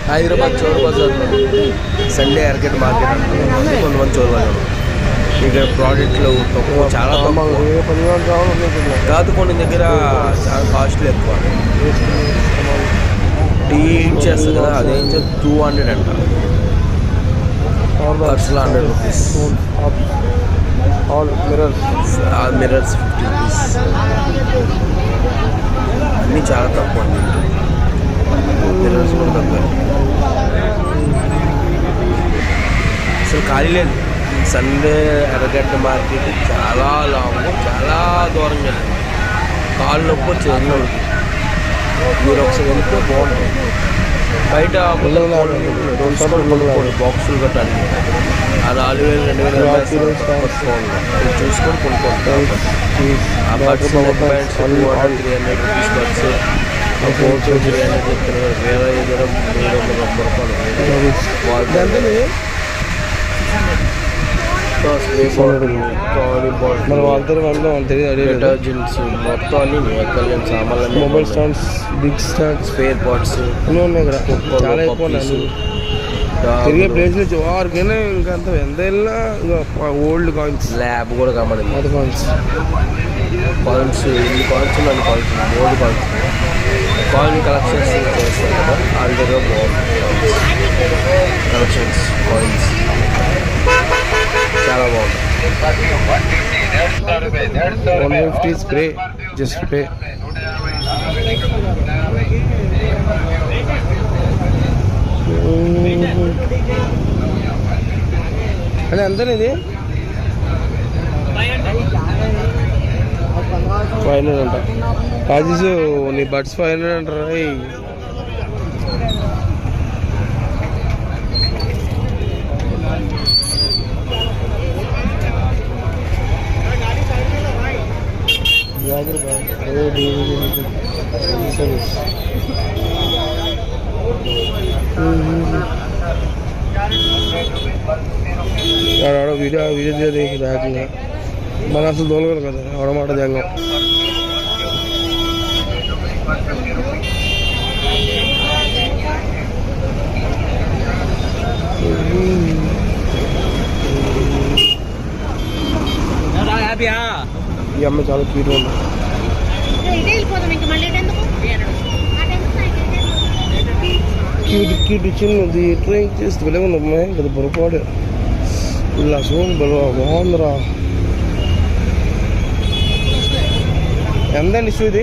హైదరాబాద్ చోర్ బజార్లో Sunday ఎర్కెట్ market అంటారు, కొంతమంది చోర్ బజార్. ఇక్కడ ప్రోడక్ట్లు తక్కువ, చాలా తక్కువ కాదు. కొన్ని దగ్గర చాలా కాస్ట్లీ ఎక్కువ. టీ చేస్తుంది కదా, అదేం 200 అంట, పర్సులు 100 రూపీస్. Mirrors 50 rupees. అన్నీ చాలా తక్కువ అండి. మిర్రర్స్ కూడా తక్కువ. అసలు ఖాళీ లేదు. సండే ఎర్రగడ్డ మార్కెట్ చాలా లాంగ్, చాలా దూరం వెళ్ళింది. కాళ్ళు నొప్పి వచ్చేది. మీరు ఒకసారి వెళ్తే బాగుంటుంది. బయట బాక్సులు కట్టాలి. అది 4,000 2,000 చూసుకొని కొనుక్కోండి. ఆ బడ్స్ 300 రూపీస్ బడ్స్ 300 చెప్తున్నారు. వేరే ఏదైనా 390 రూపాయలు. డిటర్జెంట్స్ మొత్తం అన్ని వెహికల్ సామాన్లు, mobile stands, big stands, spare parts అన్నీ ఉన్నాయి ఇక్కడ. చాలా ఎక్కువ తిరిగే ప్లేస్ నుంచి వారికైనా ఇంకా అంత ఎంత వెళ్ళినా ఇంకా ఓల్డ్ కాయిన్స్. ల్యాబ్ కూడా కనబడింది. అది కాయిన్స్ ఇన్ని కాయిన్స్ ఉన్నాయి. Coins old coins, coin collections చేస్తారు కదా, వాళ్ళ దగ్గర బాగుంటుంది కలెక్షన్స్. కాయిన్స్ చాలా బాగుంది. 150 స్ప్రే, జస్ట్ స్ప్రే. అదే ఎంతనేది? 500 అంట. కాజీస్ నీ బడ్స్ 500 అంటారా? వీడియో देखी రాకుండా మన అసలు దోలగలు కదా ఆడమాట జంగం. ఈ అమ్మాయి చాలా క్యూట్ ఉంది. క్యూట్ చిన్నది ట్రైన్ చేస్తే వెళ్ళగా అమ్మాయి కదా, పొరపాటు ఇలా సోన్ బాగుందిరా. ఎంతండి ఇష్యూ ఇది?